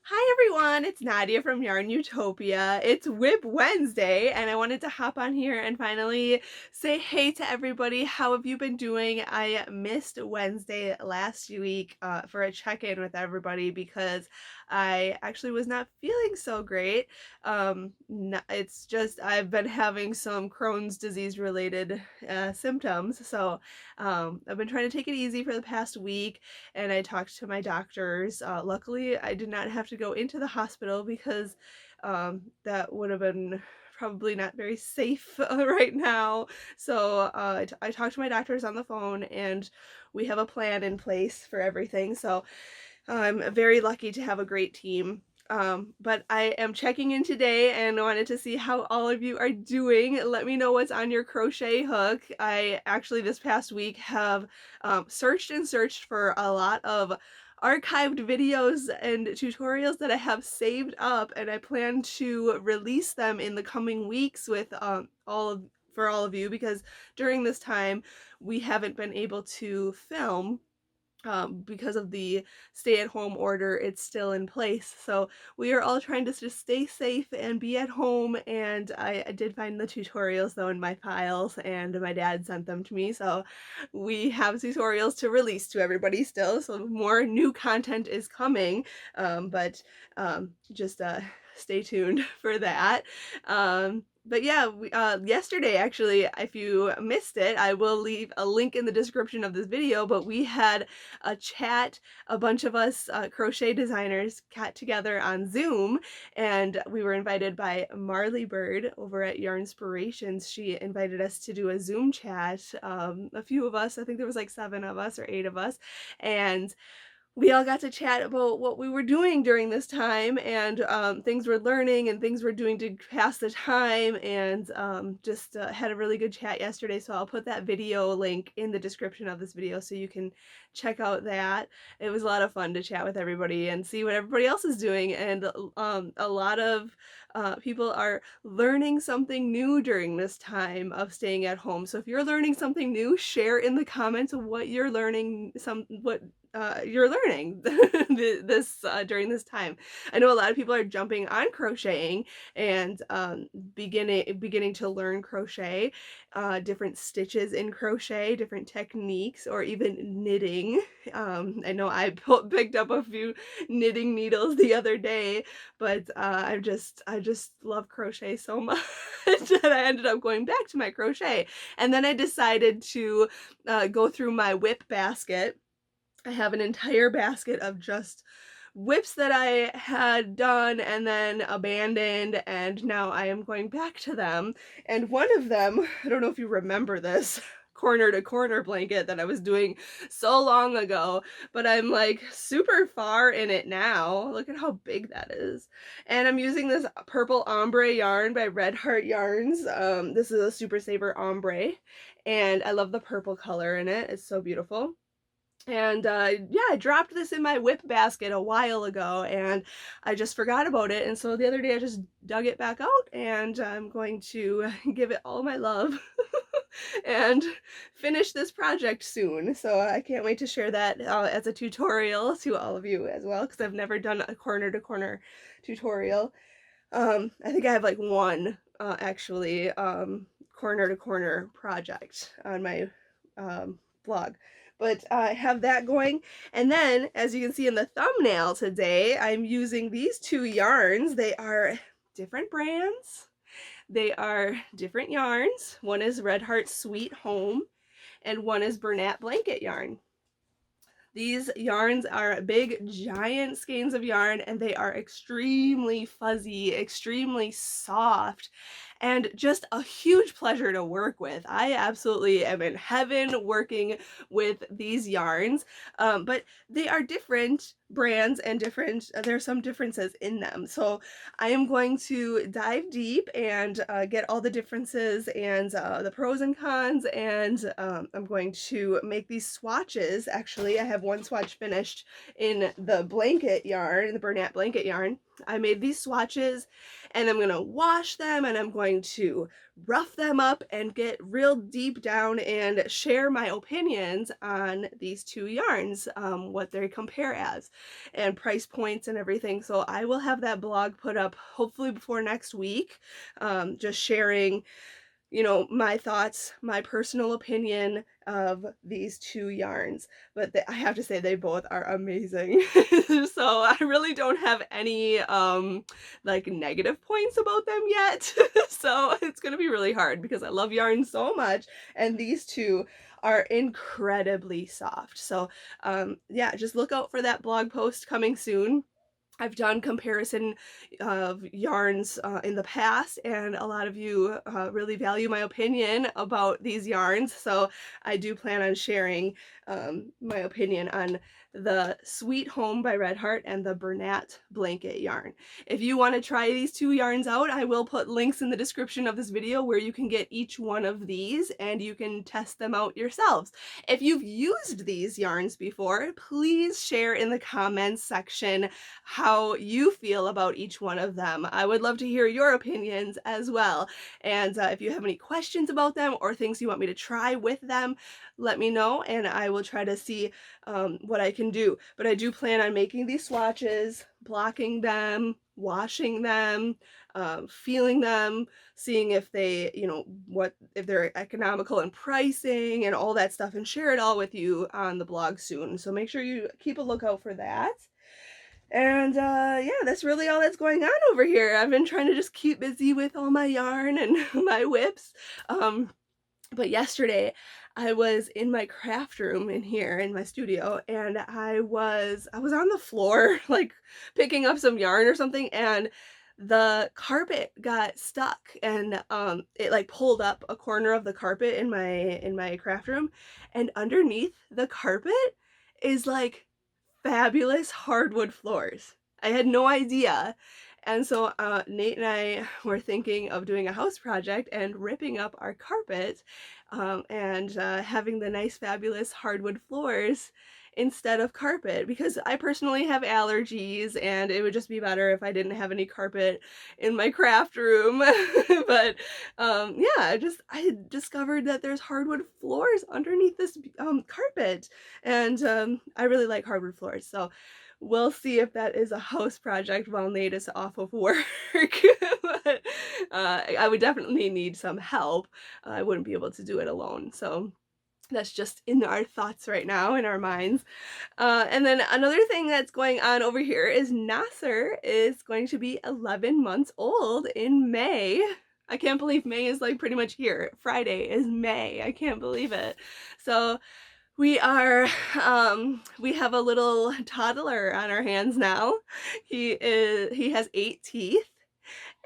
Hi everyone, it's Nadia from YARNutopia. It's WIP Wednesday, and I wanted to hop on here and finally say hey to everybody. How have you been doing? I missed Wednesday last week for a check-in with everybody because I actually was not feeling so great. It's just I've been having some Crohn's disease related symptoms, so I've been trying to take it easy for the past week, and I talked to my doctors. Luckily, I did not have to go into the hospital because that would have been probably not very safe right now. So I talked to my doctors on the phone, and we have a plan in place for everything. So I'm very lucky to have a great team. But I am checking in today and wanted to see how all of you are doing. Let me know what's on your crochet hook. I actually this past week have searched and searched for a lot of archived videos and tutorials that I have saved up, and I plan to release them in the coming weeks with for all of you, because during this time we haven't been able to film because of the stay-at-home order. It's still in place, so we are all trying to just stay safe and be at home. And I did find the tutorials though in my files, and my dad sent them to me, so we have tutorials to release to everybody still, so more new content is coming. But just stay tuned for that. But yeah, yesterday, actually, if you missed it, I will leave a link in the description of this video, but we had a chat. A bunch of us crochet designers got together on Zoom, and we were invited by Marley Bird over at Yarnspirations. She invited us to do a Zoom chat. A few of us, I think there was like 7 of us or 8 of us, and we all got to chat about what we were doing during this time, and things we're learning and things we're doing to pass the time, and just had a really good chat yesterday. So I'll put that video link in the description of this video so you can check out that. It was a lot of fun to chat with everybody and see what everybody else is doing, and a lot of people are learning something new during this time of staying at home. So if you're learning something new, share in the comments what you're learning, what you're learning this during this time. I know a lot of people are jumping on crocheting and beginning to learn crochet, different stitches in crochet, different techniques, or even knitting. I know I picked up a few knitting needles the other day, but I just love crochet so much that I ended up going back to my crochet. And then I decided to go through my WIP basket. I have an entire basket of just WIPs that I had done and then abandoned, and now I am going back to them. And one of them, I don't know if you remember this, corner to corner blanket that I was doing so long ago, but I'm like super far in it now. Look at how big that is. And I'm using this purple ombre yarn by Red Heart Yarns. This is a Super Saver ombre, and I love the purple color in it. It's so beautiful. And yeah, I dropped this in my WIP basket a while ago, and I just forgot about it. And so the other day I just dug it back out, and I'm going to give it all my love and finish this project soon. So I can't wait to share that as a tutorial to all of you as well, because I've never done a corner to corner tutorial. I think I have like one actually corner to corner project on my blog. But I have that going. And then, as you can see in the thumbnail today, I'm using these 2 yarns. They are different brands. They are different yarns. One is Red Heart Sweet Home, and one is Bernat Blanket Yarn. These yarns are big, giant skeins of yarn, and they are extremely fuzzy, extremely soft, and just a huge pleasure to work with. I absolutely am in heaven working with these yarns, but they are different brands and there's some differences in them. So I am going to dive deep and get all the differences and the pros and cons, and I'm going to make these swatches. Actually, I have one swatch finished in the blanket yarn, the Bernat blanket yarn. I made these swatches and I'm going to wash them and I'm going to rough them up and get real deep down and share my opinions on these two yarns, what they compare as, and price points and everything. So I will have that blog put up hopefully before next week, just sharing, you know, my thoughts, my personal opinion of these two yarns. But I have to say they both are amazing. So I really don't have any like negative points about them yet. So it's gonna be really hard because I love yarn so much, and these two are incredibly soft. So yeah, just look out for that blog post coming soon. I've done comparison of yarns in the past, and a lot of you really value my opinion about these yarns, so I do plan on sharing my opinion on the Sweet Home by Red Heart and the Bernat blanket yarn. If you want to try these two yarns out, I will put links in the description of this video where you can get each one of these and you can test them out yourselves. If you've used these yarns before, please share in the comments section how you feel about each one of them. I would love to hear your opinions as well. And if you have any questions about them or things you want me to try with them, let me know and I will try to see what I can do. But I do plan on making these swatches, blocking them, washing them, feeling them, seeing if they, you know, if they're economical in pricing and all that stuff, and share it all with you on the blog soon. So make sure you keep a lookout for that. And yeah, that's really all that's going on over here. I've been trying to just keep busy with all my yarn and my whips. But yesterday I was in my craft room in here in my studio, and I was on the floor like picking up some yarn or something, and the carpet got stuck, and it like pulled up a corner of the carpet in my craft room, and underneath the carpet is like fabulous hardwood floors. I had no idea. And so Nate and I were thinking of doing a house project and ripping up our carpet and having the nice fabulous hardwood floors instead of carpet, because I personally have allergies and it would just be better if I didn't have any carpet in my craft room. But yeah, I discovered that there's hardwood floors underneath this carpet, and I really like hardwood floors, so we'll see if that is a house project while Nate is off of work. But I would definitely need some help. I wouldn't be able to do it alone, so that's just in our thoughts right now, in our minds. And then another thing that's going on over here is Nasser is going to be 11 months old in May. I can't believe May is like pretty much here. Friday is May. I can't believe it. So we have a little toddler on our hands now. He has 8 teeth.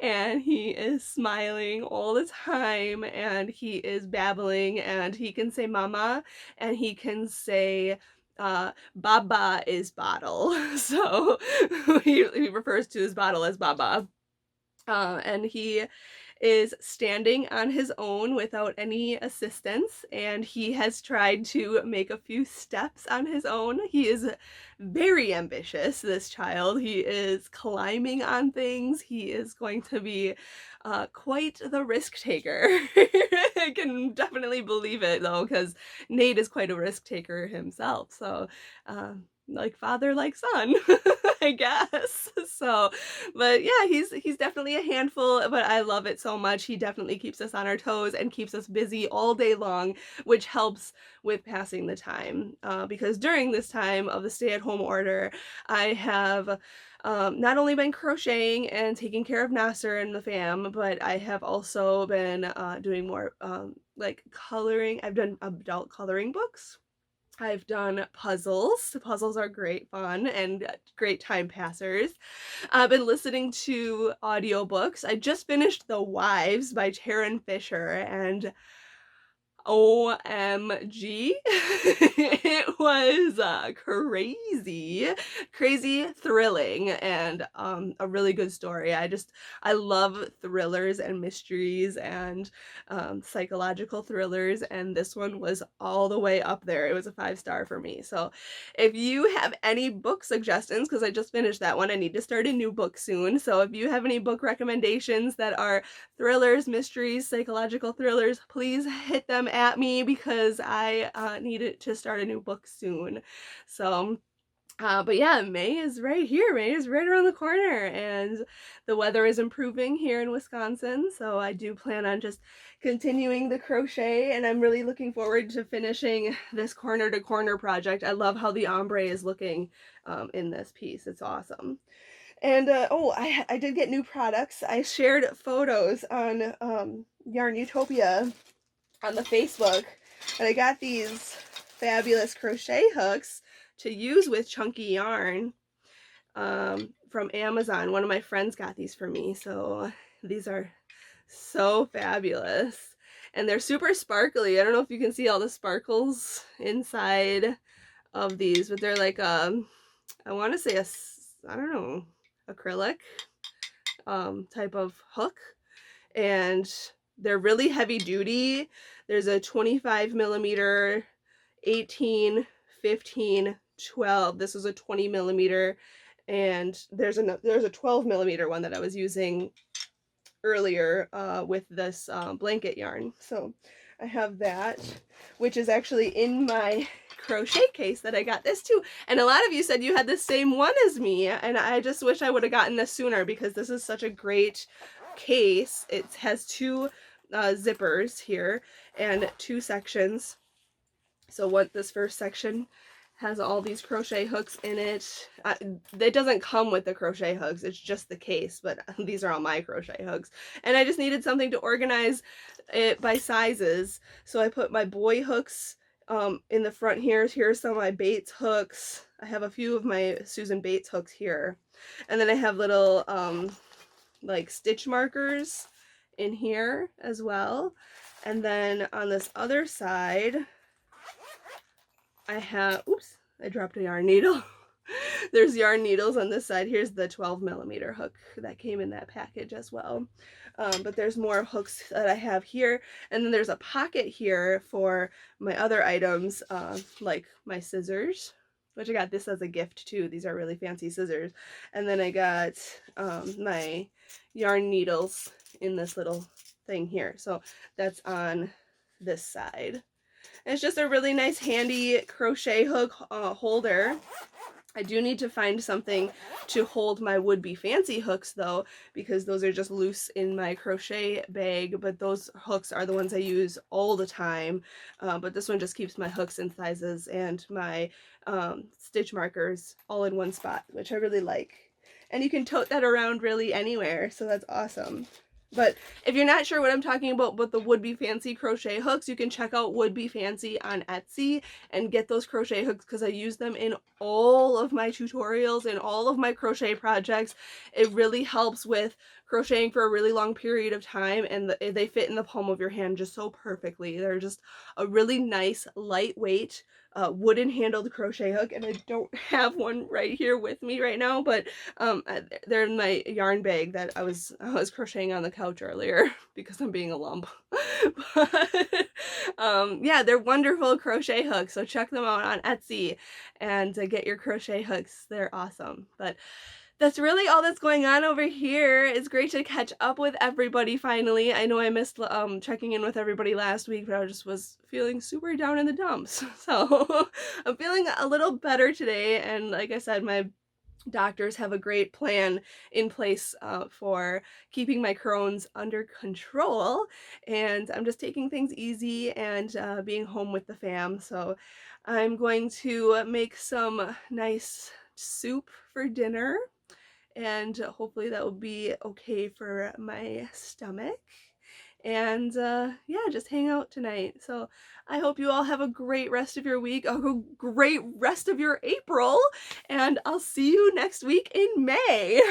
And he is smiling all the time, and he is babbling, and he can say mama, and he can say baba is bottle. So he refers to his bottle as baba. And he is standing on his own without any assistance, and he has tried to make a few steps on his own. He is very ambitious, this child. He is climbing on things. He is going to be quite the risk taker. I can definitely believe it though, because Nate is quite a risk taker himself. So like father, like son, I guess. So, but yeah, he's definitely a handful, but I love it so much. He definitely keeps us on our toes and keeps us busy all day long, which helps with passing the time. Because during this time of the stay-at-home order, I have not only been crocheting and taking care of Nasser and the fam, but I have also been doing more like coloring. I've done adult coloring books. I've done puzzles. Puzzles are great fun and great time passers. I've been listening to audiobooks. I just finished The Wives by Taryn Fisher, and OMG. It was crazy thrilling, and a really good story. I love thrillers and mysteries and psychological thrillers, and this one was all the way up there. It was a 5-star for me. So if you have any book suggestions, because I just finished that one, I need to start a new book soon. So if you have any book recommendations that are thrillers, mysteries, psychological thrillers, please hit them at me, because I need to start a new book soon. So but yeah, May is right here. May is right around the corner, and the weather is improving here in Wisconsin. So I do plan on just continuing the crochet, and I'm really looking forward to finishing this corner to corner project. I love how the ombre is looking in this piece. It's awesome. And oh, I did get new products. I shared photos on YARNutopia on the Facebook, and I got these fabulous crochet hooks to use with chunky yarn from Amazon. One of my friends got these for me, so these are so fabulous. And they're super sparkly. I don't know if you can see all the sparkles inside of these, but they're like I want to say I don't know, acrylic type of hook, and they're really heavy duty. There's a 25 millimeter, 18, 15, 12. This is a 20 millimeter, and there's a 12 millimeter one that I was using earlier with this blanket yarn. So I have that, which is actually in my crochet case that I got this too. And a lot of you said you had the same one as me, and I just wish I would have gotten this sooner, because this is such a great case. It has two zippers here and two sections. So what this first section has all these crochet hooks in it. It doesn't come with the crochet hooks, it's just the case, but these are all my crochet hooks. And I just needed something to organize it by sizes. So I put my boy hooks in the front here. Here's some of my Bates hooks. I have a few of my Susan Bates hooks here. And then I have little like stitch markers in here as well. And then on this other side, I have, oops, I dropped a yarn needle. There's yarn needles on this side. Here's the 12 millimeter hook that came in that package as well. But there's more hooks that I have here. And then there's a pocket here for my other items, like my scissors, which I got this as a gift too. These are really fancy scissors. And then I got my yarn needles in this little thing here. So that's on this side. And it's just a really nice handy crochet hook holder. I do need to find something to hold my would-be fancy hooks though, because those are just loose in my crochet bag, but those hooks are the ones I use all the time. But this one just keeps my hooks and sizes and my stitch markers all in one spot, which I really like. And you can tote that around really anywhere, so that's awesome. But if you're not sure what I'm talking about with the Would Be Fancy crochet hooks, you can check out Would Be Fancy on Etsy and get those crochet hooks, because I use them in all of my tutorials and all of my crochet projects. It really helps with crocheting for a really long period of time, and they fit in the palm of your hand just so perfectly. They're just a really nice, lightweight, wooden handled crochet hook, and I don't have one right here with me right now, but they're in my yarn bag that I was crocheting on the couch earlier because I'm being a lump. But yeah, they're wonderful crochet hooks, so check them out on Etsy and get your crochet hooks. They're awesome. But that's really all that's going on over here. It's great to catch up with everybody finally. I know I missed checking in with everybody last week, but I just was feeling super down in the dumps. So I'm feeling a little better today, and like I said, my doctors have a great plan in place for keeping my Crohn's under control, and I'm just taking things easy and being home with the fam. So I'm going to make some nice soup for dinner, and hopefully that will be okay for my stomach. and yeah, just hang out tonight. So I hope you all have a great rest of your week, a great rest of your April, and I'll see you next week in May.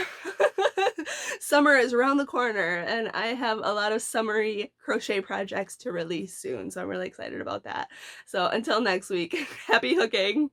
Summer is around the corner, and I have a lot of summery crochet projects to release soon, so I'm really excited about that. So until next week, happy hooking!